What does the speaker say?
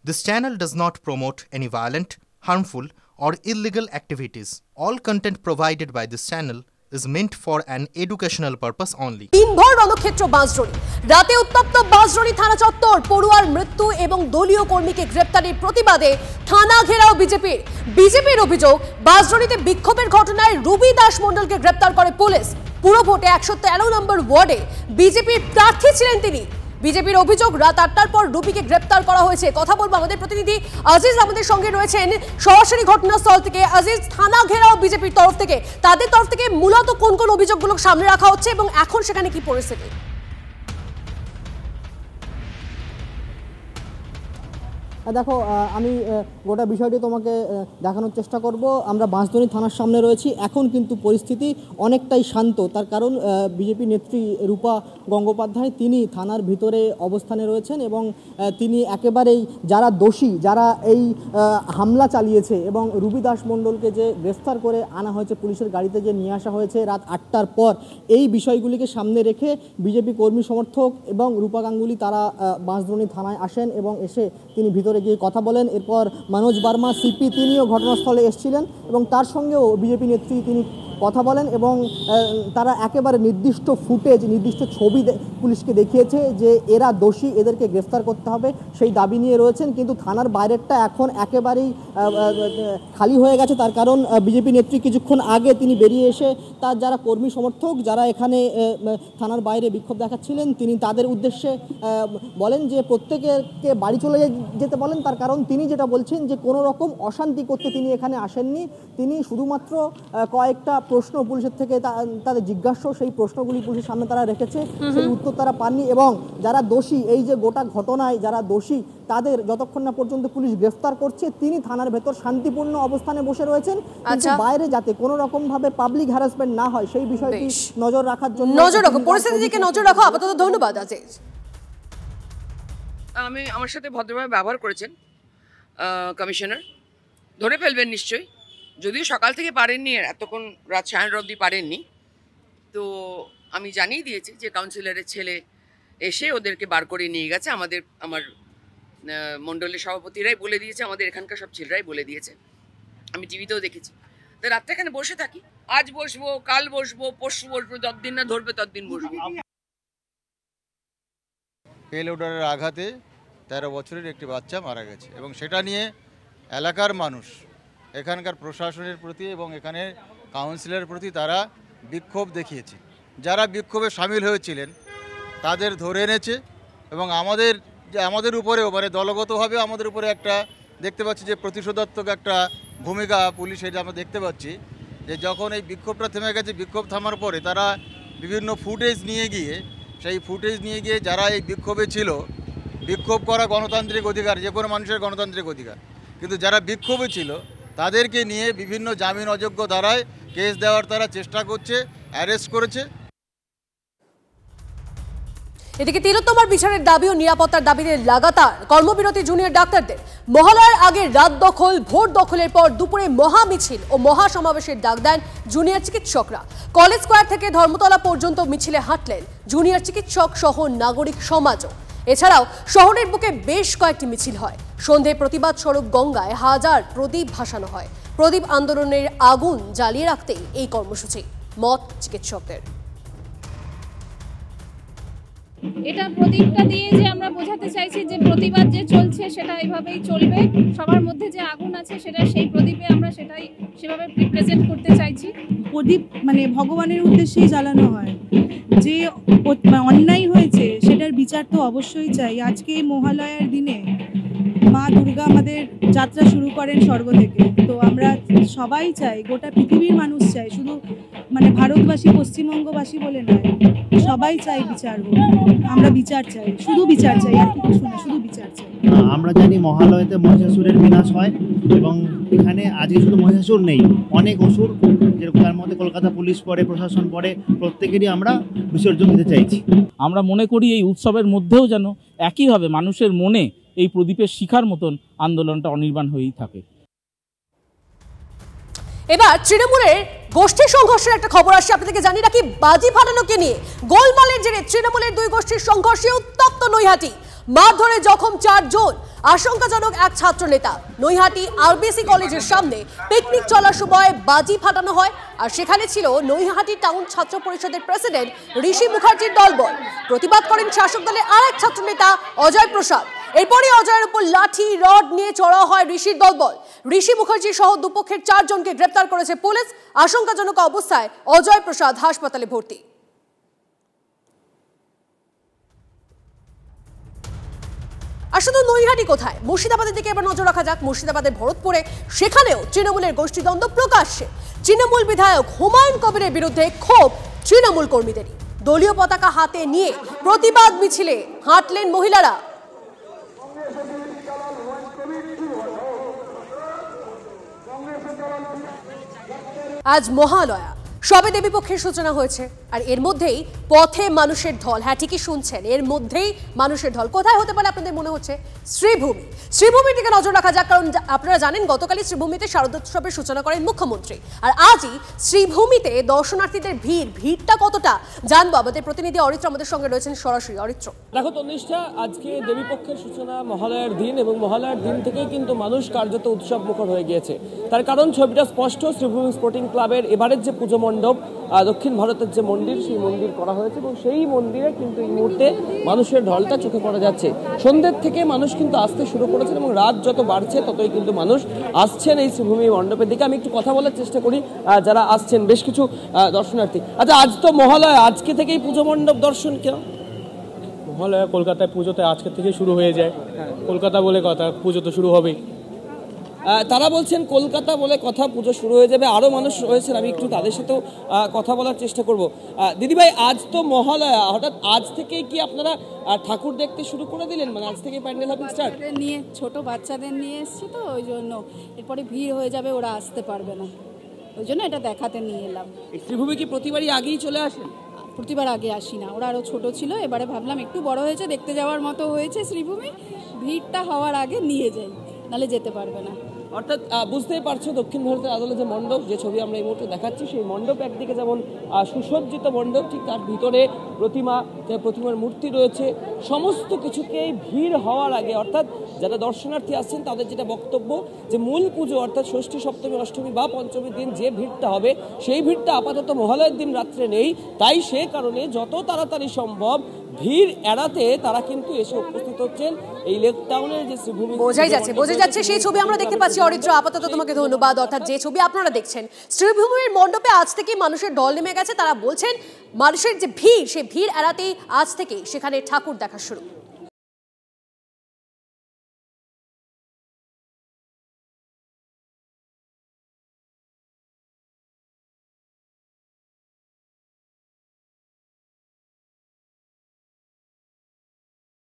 This channel does not promote any violent, harmful, or illegal activities. All content provided by this channel is meant for an educational purpose only. দিনভর রণক্ষেত্র বাঁশডোলি, রাতে উত্তপ্ত বাঁশডোলি থানা চত্বর, পড়ুয়ার মৃত্যু এবং দলীয় কর্মীকে গ্রেপ্তারের প্রতিবাদে থানা ঘেরাও বিজেপির অভিযোগ বাঁশডোলিতে বিক্ষোভের ঘটনায় রুবি দাস মণ্ডলকে গ্রেপ্তার করে পুলিশ। পুরো ভোটে 113 নম্বর ওয়ার্ডে বিজেপির প্রার্থী ছিলেন তিনি। বিজেপির অভিযোগ রাত 8টার পর রুবিকে গ্রেপ্তার করা হয়েছে। কথা বলবো আমাদের প্রতিনিধি আজিজ আমাদের সঙ্গে রয়েছেন সরাসরি ঘটনাস্থল থেকে। আজিজ, থানা ঘেরাও বিজেপির তরফ থেকে, তাদের তরফ থেকে মূলত কোন কোন অভিযোগগুলো সামনে রাখা হচ্ছে এবং এখন সেখানে কি পরিস্থিতি? দেখো, আমি গোটা বিষয়টি তোমাকে দেখানোর চেষ্টা করব। আমরা বাঁশডোলি থানার সামনে রয়েছি। এখন কিন্তু পরিস্থিতি অনেকটাই শান্ত। তার কারণ বিজেপি নেত্রী রূপা গঙ্গোপাধ্যায় তিনি থানার ভিতরে অবস্থানে রয়েছেন এবং তিনি একেবারেই যারা দোষী, যারা এই হামলা চালিয়েছে এবং রুবি দাস মণ্ডলকে যে গ্রেফতার করে আনা হয়েছে পুলিশের গাড়িতে, যে নিয়ে আসা হয়েছে রাত 8টার পর, এই বিষয়গুলিকে সামনে রেখে বিজেপি কর্মী সমর্থক এবং রূপা গাঙ্গুলি তারা বাঁশডোলি থানায় আসেন এবং এসে তিনি ভিতরে গিয়ে কথা বলেন। এরপর মনোজ বার্মা সিপি তিনিও ঘটনাস্থলে এসেছিলেন এবং তার সঙ্গেও বিজেপি নেত্রী তিনি কথা বলেন এবং তারা একেবারে নির্দিষ্ট ফুটেজ, নির্দিষ্ট ছবি পুলিশকে দেখিয়েছে যে এরা দোষী, এদেরকে গ্রেফতার করতে হবে, সেই দাবি নিয়ে রয়েছেন। কিন্তু থানার বাইরেরটা এখন একেবারেই খালি হয়ে গেছে। তার কারণ বিজেপি নেত্রী কিছুক্ষণ আগে তিনি বেরিয়ে এসে তার যারা কর্মী সমর্থক যারা এখানে থানার বাইরে বিক্ষোভ দেখাচ্ছিলেন, তিনি তাদের উদ্দেশ্যে বলেন যে প্রত্যেকেরকে বাড়ি চলে যেতে বলেন। তার কারণ তিনি যেটা বলছেন যে কোনো রকম অশান্তি করতে তিনি এখানে আসেননি। তিনি শুধুমাত্র কয়েকটা প্রশ্ন পুলিশের থেকে তাদের জিজ্ঞাসা, সেই প্রশ্নগুলি পুলিশের সামনে তারা রেখেছে, সেই উত্তর তারা পাননি। এবং যারা দোষী, এই যে গোটা ঘটনায় যারা দোষী, তাদের যতক্ষণ না পর্যন্ত পুলিশ গ্রেফতার করছে তিনি থানার ভেতর শান্তিপূর্ণ অবস্থানে বসে রয়েছেন। কিন্তু বাইরে যাতে কোনো রকম ভাবে পাবলিক হ্যারাসমেন্ট না হয় সেই বিষয়টি নজর রাখার জন্য পরিস্থিতিকে নজর রাখো। আপাতত ধন্যবাদ আজিজ। আমার সাথে ভদ্রভাবে ব্যবহার করেছেন কমিশনার, ধরে ফেলবেন নিশ্চয়ই, যদিও সকাল থেকে পারেননি, এতক্ষণ রাত 9:30 অবধি পারেননি। তো আমি জানিয়ে দিয়েছি যে কাউন্সিলরের ছেলে এসে ওদেরকে বার করে নিয়ে গেছে। আমার মণ্ডলের সভাপতিরাই বলে দিয়েছে, আমাদের এখানকার সব ছেলেরাই বলে দিয়েছে, আমি টিভিতেও দেখেছি। তো রাতটা এখানে বসে থাকি, আজ বসবো, কাল বসবো, পরশু বসবো, যতদিন না ধরবে ততদিন বসবো। পেল অর্ডারের আঘাতে 13 বছরের একটি বাচ্চা মারা গেছে এবং সেটা নিয়ে এলাকার মানুষ, এখানকার প্রশাসনের প্রতি এবং এখানে কাউন্সিলরের প্রতি তারা বিক্ষোভ দেখিয়েছে। যারা বিক্ষোভে সামিল হয়েছিলেন তাদের ধরে এনেছে এবং আমাদের উপরেও মানে দলগতভাবে আমাদের উপরে একটা দেখতে পাচ্ছি যে প্রতিশোধাত্মক একটা ভূমিকা পুলিশের আমরা দেখতে পাচ্ছি। যে যখন এই বিক্ষোভটা থেমে গেছে, বিক্ষোভ থামার পরে তারা বিভিন্ন ফুটেজ নিয়ে গিয়ে যারা এই বিক্ষোভে ছিল, বিক্ষোভ করা গণতান্ত্রিক অধিকার, যে কোনো মানুষের গণতান্ত্রিক অধিকার, কিন্তু যারা বিক্ষোভে ছিল তাদেরকে নিয়ে বিভিন্ন জামিন অযোগ্য ধারায় কেস দেওয়ার তারা চেষ্টা করছে, অ্যারেস্ট করেছে। এদিকে তিলোত্তমার বিচারের দাবি ও নিরাপত্তার দাবিতে লাগাতার কর্মবিরতি জুনিয়র ডাক্তারদের। মহালয়ার আগে রাত দখল, ভোট দখলের পর দুপুরে মহা মিছিল ও মহা সমাবেশের ডাক দেন জুনিয়র চিকিৎসকরা। কলেজ স্কোয়ার থেকে ধর্মতলা পর্যন্ত মিছিলে হাঁটলেন জুনিয়র চিকিৎসক সহ নাগরিক সমাজও। এছাড়াও শহরের বুকে বেশ কয়েকটি মিছিল হয়। সন্ধে প্রতিবাদ স্বরূপ গঙ্গায় হাজার প্রদীপ ভাসানো হয়। প্রদীপ আন্দোলনের আগুন জ্বালিয়ে রাখতেই এই কর্মসূচি, মত চিকিৎসকদের। এটা প্রদীপটা দিয়ে যে আমরা বোঝাতে চাইছি যে প্রতিবাদ যে চলছে সেটা এইভাবেই চলবে, সবার মধ্যে যে আগুন আছে সেটা সেই প্রদীপে আমরা সেটাই সেভাবে প্রেজেন্ট করতে চাইছি। প্রদীপ মানে ভগবানের উদ্দেশ্যেই জ্বালানো হয়। যে অন্যায় হয়েছে সেটার বিচার তো অবশ্যই চাই। আজকে এই মহালয়ার দিনে মা দুর্গা আমাদের যাত্রা শুরু করেন স্বর্গ থেকে। তো আমরা সবাই চাই, গোটা পৃথিবীর মানুষ চাই, শুধু মানে ভারতবাসী পশ্চিমবঙ্গবাসী বলে নয়, সবাই চাই বিচার হোক। আমরা বিচার চাই, শুধু বিচার চাই, আর কিছু না, শুধু বিচার চাই। আমরা জানি মহালয়াতে মহিষাসুরের বিনাশ হয় এবং এখানে আজকে শুধু মহিষাসুর নেই, অনেক অসুর, যেরকম তার মধ্যে কলকাতা পুলিশ পড়ে, প্রশাসন পড়ে, প্রত্যেকেরই আমরা বিসর্জন দিতে চাইছি। আমরা মনে করি এই উৎসবের মধ্যেও যেন একইভাবে মানুষের মনে এই প্রদীপের শিখার মতন আন্দোলনটা অনির্বাণ হয়েই থাকে। এবার তৃণমূলের গোষ্ঠী সংঘর্ষের একটা খবর আসছে আপনাদেরকে জানিয়ে রাখি। বাজি ফাটানোকে নিয়ে গোলমালের জেরে তৃণমূলের দুই গোষ্ঠীর সংঘর্ষে উত্তপ্ত নৈহাটি। মারধরে জখম 4 জন। আশঙ্কাজনক এক ছাত্র নেতা। নৈহাটি আরবিসি কলেজের সামনে পিকনিক চলার সময় বাজি ফাটানো হয়, আর সেখানে ছিল নৈহাটি টাউন ছাত্র পরিষদের প্রেসিডেন্ট ঋষি মুখার্জির দলবল। প্রতিবাদ করেন শাসক দলের আরেক ছাত্র নেতা অজয় প্রসাদ। এরপরই অজয়ের উপর লাঠি রড নিয়ে চড়াও হয় ঋষির দলবল। ঋষি মুখার্জি সহ দুপক্ষের 4 জনকে গ্রেপ্তার করেছে পুলিশ। আশঙ্কাজনক অবস্থায় অজয় প্রসাদ হাসপাতালে ভর্তি। আর শুধু নৈহাটি কোথায়, মুর্শিদাবাদের দিকে এবার নজর রাখা যাক। মুর্শিদাবাদের ভরতপুরে সেখানেও তৃণমূলের গোষ্ঠীদ্বন্দ্ব প্রকাশ্যে। তৃণমূল বিধায়ক হুমায়ুন কবিরের বিরুদ্ধে ক্ষোভ তৃণমূল কর্মীদেরই। দলীয় পতাকা হাতে নিয়ে প্রতিবাদ মিছিলে হাঁটলেন মহিলারা। আজ মহালয়া, সবে দেবীপক্ষের সূচনা হয়েছে, আর এর মধ্যেই পথে মানুষের ঢল। হ্যাঁ, ঠিকই শুনছেন, এর মধ্যেই মানুষের ঢল। কোথায় হতে পারে আপনাদের মনে হচ্ছে? শ্রীভূমি। শ্রীভূমির দিকে নজর রাখা যাক, কারণ আপনারা জানেন গতকালই শ্রীভূমিতে শারদোৎসবের সূচনা করেন মুখ্যমন্ত্রী, আর আজই শ্রীভূমিতে দর্শনার্থীদের ভিড়টা কতটা জানবো। আমাদের প্রতিনিধি অরিত্র আমাদের সঙ্গে রয়েছেন সরাসরি। অরিত্র, দেখো তনিষ্ঠা, আজকে দেবীপক্ষের সূচনা মহালয়ার দিন, এবং মহালয়ার দিন থেকেই কিন্তু মানুষ কার্যত উৎসব মুখর হয়ে গিয়েছে। তার কারণ ছবিটা স্পষ্ট। শ্রীভূমি স্পোর্টিং ক্লাবের এবারের যে পুজো মণ্ডপ, দক্ষিণ ভারতের যে মন্দির, সেই মন্দির করা হয়েছে, এবং সেই মন্দিরে কিন্তু এই মুহূর্তে মানুষের ঢলটা চোখে পড়া যাচ্ছে। সন্ধ্যের থেকে মানুষ কিন্তু আসতে শুরু করেছেন, এবং রাত যত বাড়ছে ততই কিন্তু মানুষ আসছেন এই শ্রীভূমি মণ্ডপের দিকে। আমি একটু কথা বলার চেষ্টা করি যারা আসছেন, বেশ কিছু দর্শনার্থী। আচ্ছা, আজ তো মহালয়া, আজকে থেকেই পুজো মণ্ডপ দর্শন কেন? মহালয়া কলকাতায় পুজোতে আজকে থেকে শুরু হয়ে যায়। কলকাতা বলে কথা, পুজো তো শুরু হবেই। তারা বলছেন কলকাতা বলে কথা, পুজো শুরু হয়ে যাবে। আরও মানুষ রয়েছেন, আমি একটু তাদের সাথেও কথা বলার চেষ্টা করব। দিদিভাই, আজ তো মহালয়া, হঠাৎ আজ থেকেই কি আপনারা ঠাকুর দেখতে শুরু করে দিলেন? মানে আজ থেকে প্যান্ডেল হপিং স্টার্ট? নিয়ে ছোট বাচ্চাদের নিয়ে এসেছি তো, ওই জন্য এরপরে ভিড় হয়ে যাবে, ওরা আসতে পারবে না, ওই জন্য এটা দেখাতে নিয়ে এলাম। শ্রীভূমি কি প্রতিবারই আগেই চলে আসেন? প্রতিবার আগে আসি না, ওরা আরও ছোট ছিল, এবারে ভাবলাম একটু বড় হয়েছে, দেখতে যাওয়ার মতো হয়েছে শ্রীভূমি, ভিড়টা হওয়ার আগে নিয়ে যাই, নাহলে যেতে পারবে না। অর্থাৎ বুঝতেই পারছো দক্ষিণ ভারতের আদলে যে মণ্ডপ, যে ছবি আমরা এই মুহূর্তে দেখাচ্ছি, সেই মণ্ডপ একদিকে যেমন সুসজ্জিত মণ্ডপ, ঠিক তার ভিতরে প্রতিমার মূর্তি রয়েছে। সমস্ত কিছুকেই ভিড় হওয়ার আগে, অর্থাৎ যারা দর্শনার্থী আসছেন তাদের যেটা বক্তব্য, যে মূল পুজো অর্থাৎ ষষ্ঠী, সপ্তমী, অষ্টমী বা পঞ্চমীর দিন যে ভিড়টা হবে, সেই ভিড়টা আপাতত মহালয়ার দিন রাত্রে নেই। তাই সে কারণে যত তাড়াতাড়ি সম্ভব ভিড় এড়াতে তারা কিন্তু এসে উপস্থিত হচ্ছেন এই লেক টাউনের যে শ্রীভূমি। বোঝা যাচ্ছে সেই ছবি আমরা দেখতে পাচ্ছি। অরিত্র, আপাতত তোমাকে ধন্যবাদ। অর্থাৎ যে ছবি আপনারা দেখছেন, শ্রীভূমির মণ্ডপে আজ থেকে মানুষের ঢল নেমে গেছে। তারা বলছেন মানুষের যে ভিড়, সেই ভিড় এড়াতেই আজ থেকে সেখানে ঠাকুর দেখা শুরু।